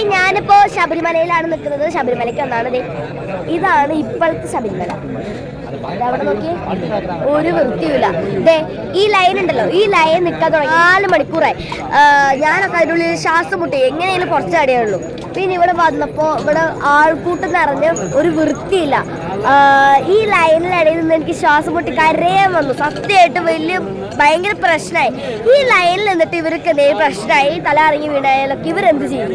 Hi, ഞാനിപ്പോൾ ശബരിമലയിലാണ് നിൽക്കുന്നത്. ശബരിമലയ്ക്ക് ഒന്നാണ്. ഇതാണ് ഇപ്പോഴത്തെ ശബരിമല. അവിടെ നോക്കി ഒരു വൃത്തിയില്ല. ഈ ലൈൻ ഉണ്ടല്ലോ, ഈ ലൈൻ നിൽക്കാൻ തുടങ്ങി 4 മണിക്കൂറായി. ഞാനൊക്കെ അതിനുള്ളിൽ ശ്വാസം മുട്ടി എങ്ങനെയാലും കുറച്ച് അടിയുള്ളൂ. പിന്നെ ഇവിടെ വന്നപ്പോൾ ഇവിടെ ആൾക്കൂട്ടം നിറഞ്ഞ് ഒരു വൃത്തിയില്ല. ഈ ലൈനിലിടയിൽ നിന്ന് എനിക്ക് ശ്വാസം മുട്ടി കരയാൻ വന്നു. സത്യമായിട്ട് ഭയങ്കര പ്രശ്നമായി. ഈ ലൈനിൽ നിന്നിട്ട് ഇവർക്ക് എന്തെങ്കിലും പ്രശ്നമായി തല ഇറങ്ങി വീണായാലൊക്കെ ഇവരെന്ത് ചെയ്യും?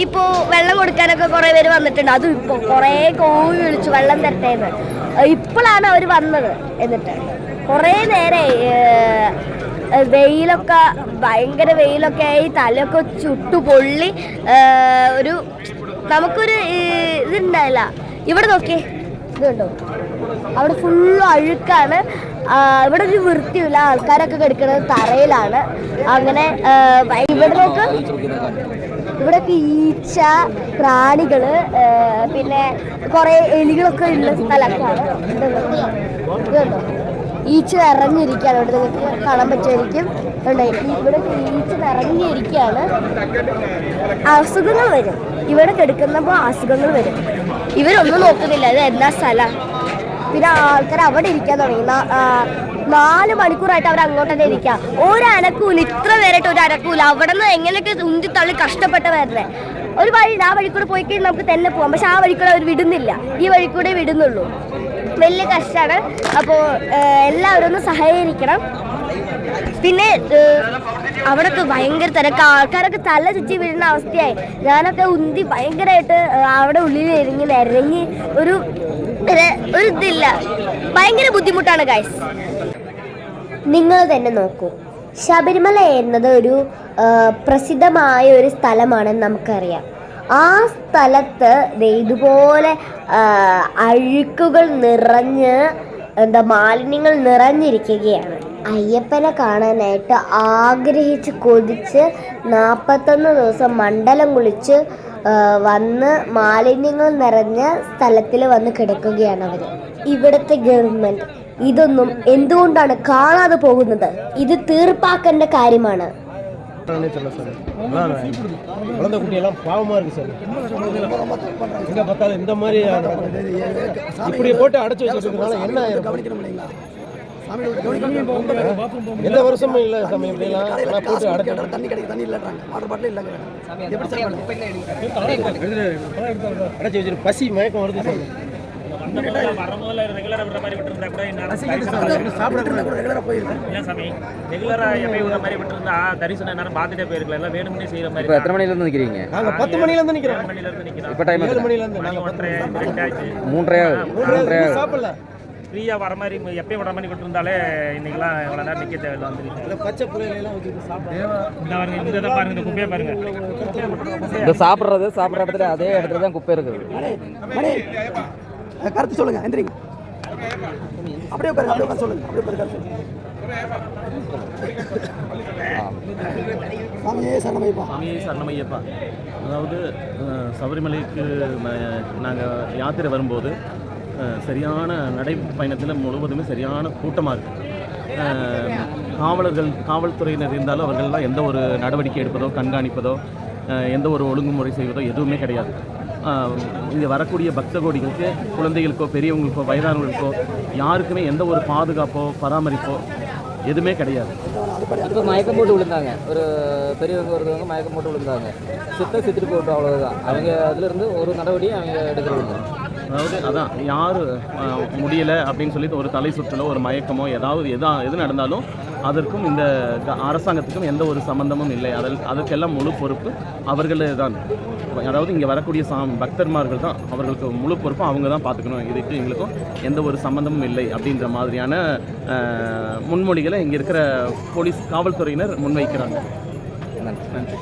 ഇപ്പോൾ വെള്ളം കൊടുക്കാനൊക്കെ കുറേ പേര് വന്നിട്ടുണ്ട്. അതും ഇപ്പോൾ കുറേ കോഴി വിളിച്ചു വെള്ളം തരട്ടേന്ന്. ഇപ്പോഴാണ് അവർ വന്നത്. എന്നിട്ട് കുറേ നേരമായി. വെയിലൊക്കെ ഭയങ്കര വെയിലൊക്കെ ആയി, തലയൊക്കെ ചുട്ടു പൊള്ളി. നമുക്കൊരു ഇതുണ്ടായില്ല. ഇവിടെ നോക്കിയേ, ഇതുണ്ടോ, അവിടെ ഫുള്ള് അഴുക്കാണ്. ഇവിടെ ഒരു വൃത്തിയില്ല. ആൾക്കാരൊക്കെ കിടക്കുന്നത് തറയിലാണ്. അങ്ങനെ ഇവിടെ നോക്ക്, ഇവിടെയൊക്കെ ഈച്ച, പ്രാണികള്, പിന്നെ കുറെ എലികളൊക്കെ ഉള്ള സ്ഥലമൊക്കെയാണ്. ഇതുണ്ടോ, ഈച്ച നിറഞ്ഞിരിക്കുകയാണ്. ഇവിടെ നിങ്ങൾക്ക് കാണാൻ പറ്റുമായിരിക്കും. ഇവിടെ ഈച്ച നിറഞ്ഞിരിക്കുകയാണ്. അസുഖങ്ങൾ വരും ഇവിടെ കിടക്കുന്നപ്പോൾ, അസുഖങ്ങൾ വരും. ഇവരൊന്നും നോക്കുന്നില്ല ഇത് എന്നാ സ്ഥലം. പിന്നെ ആൾക്കാർ അവിടെ ഇരിക്കാൻ തുടങ്ങി. 4 മണിക്കൂറായിട്ട് അവർ അങ്ങോട്ട് തന്നെ ഇരിക്കാം. ഒരനക്കൂല, ഇത്ര പേരായിട്ട് ഒരു അനക്കൂല. അവിടെ നിന്ന് എങ്ങനെയൊക്കെ ഉന്തി തള്ളി കഷ്ടപ്പെട്ട് വരണേ. ഒരു വഴി, ആ വഴി കൂടെ പോയി കഴിഞ്ഞാൽ നമുക്ക് തന്നെ പോകാം. പക്ഷെ ആ വഴി കൂടെ അവർ വിടുന്നില്ല. ഈ വഴി കൂടെ വിടുന്നുള്ളൂ. വലിയ കഷ്ടമാണ്. അപ്പോൾ എല്ലാവരും ഒന്ന് സഹകരിക്കണം. പിന്നെ അവിടെയൊക്കെ ഭയങ്കര തിരക്ക്. ആൾക്കാരൊക്കെ തല ചുറ്റി വീഴുന്ന അവസ്ഥയായി. ഞാനൊക്കെ ഉന്തി ഭയങ്കരമായിട്ട് അവിടെ ഉള്ളിൽ നിരങ്ങി ഒരു ഇതില്ല. ഭയങ്കര ബുദ്ധിമുട്ടാണ് ഗൈസ്. നിങ്ങൾ തന്നെ നോക്കൂ. ശബരിമല എന്നത് ഒരു പ്രസിദ്ധമായ ഒരു സ്ഥലമാണെന്ന് നമുക്കറിയാം. ആ സ്ഥലത്ത് ഇതുപോലെ അഴുക്കുകൾ നിറഞ്ഞ് മാലിന്യങ്ങൾ നിറഞ്ഞിരിക്കുകയാണ്. അയ്യപ്പനെ കാണാനായിട്ട് ആഗ്രഹിച്ച് കൊതിച്ച് 41 ദിവസം മണ്ഡലം കുളിച്ച് വന്ന് മാലിന്യങ്ങൾ നിറഞ്ഞ സ്ഥലത്തിൽ വന്ന് കിടക്കുകയാണ് അവർ. ഇവിടുത്തെ ഗവൺമെൻറ് ഇതൊന്നും എന്തുകൊണ്ടാണ് കാണാതെ പോകുന്നത്? ഇത് തീർപ്പാക്കേണ്ട കാര്യമാണ്. குழந்தை குட்டியெல்லாம் பாவமாக இருக்குது சார். எங்கே பார்த்தாலும் இந்த மாதிரி இப்படி போட்டு அடைச்சி வச்சுருக்கிறதுனால என்ன எந்த வருஷமும் இல்லை சாமி. இப்படிலாம் போட்டு அடைச்சி தண்ணி கிடைக்கும், தண்ணி இல்லைன்றாங்க, வாட்டர் பாட்டில் இல்லைங்கிறாங்க. அடைச்சி வச்சுரு பசி மயக்கம் வருது சார். எத்தனை மணில இருந்து நிக்கிறீங்க? 10 மணில இருந்து நிக்கிறோம். இப்ப டைம் 7 மணில இருந்து நாங்க 3:30 சாப்பிடல. ஃப்ரீயா வர மாதிரி எப்பயும் வர மாதிரி விட்டுருந்தாலே இன்னைக்கெல்லாம் இவ்வளோ நேரம் நிற்க தேவையில்லை. வந்து பச்சை புரியலாம் வச்சுட்டு சாப்பிடுங்க. இந்த இதை பாருங்க, இந்த குப்பையை பாருங்க. இந்த சாப்பிட்ற இடத்துல அதே இடத்துல தான் குப்பை இருக்குது. கருத்து சொல்லுங்க. எந்திரிங்க, அப்படியே உட்காருங்க, அப்படியே உட்கார சொல்லுங்க, அப்படியே உட்கார சொல்லுங்க. சாமியே சரணமையப்பா, சாமியே சரணமையப்பா. அதாவது சபரிமலைக்கு நாங்கள் யாத்திரை வரும்போது சரியான நடைப்பயணத்தில் முழுவதுமே சரியான கூட்டமாக இருக்குது. காவல்துறையினர் இருந்தாலும் அவர்கள்லாம் எந்த ஒரு நடவடிக்கை எடுப்பதோ, கண்காணிப்பதோ, எந்த ஒரு ஒழுங்குமுறை செய்வதோ எதுவுமே கிடையாது. இங்கே வரக்கூடிய பக்த கோடிகளுக்கு, குழந்தைகளுக்கோ, பெரியவங்களுக்கோ, வயதானவர்களுக்கோ யாருக்குமே எந்த ஒரு பாதுகாப்போ பராமரிப்போ எதுவுமே கிடையாது. இப்போ மயக்கம் போட்டு விழுந்தாங்க, ஒரு பெரியவங்க ஒருத்தவங்க மயக்கம் போட்டு விழுந்தாங்க. சித்திட்டு போட்டோம், அவ்வளோதான். அவங்க அதிலிருந்து ஒரு நடவடிக்கை அவங்க எடுக்கிறது. அதாவது அதான் யார் முடியலை அப்படின்னு சொல்லிட்டு ஒரு தலை சுற்றலோ, ஒரு மயக்கமோ, எது நடந்தாலும் அதற்கும் இந்த அரசாங்கத்துக்கும் எந்த ஒரு சம்பந்தமும் இல்லை. அதற்கெல்லாம் முழு பொறுப்பு அவர்களே தான். அதாவது இங்கே வரக்கூடிய பக்தர்மார்கள் தான், அவர்களுக்கு முழு பொறுப்பு அவங்க தான் பார்த்துக்கணும். இதுக்கு எங்களுக்கும் எந்த ஒரு சம்பந்தமும் இல்லை அப்படின்ற மாதிரியான முன்மொழிகளை இங்கே இருக்கிற போலீஸ் காவல்துறையினர் முன்வைக்கிறாங்க. நன்றி.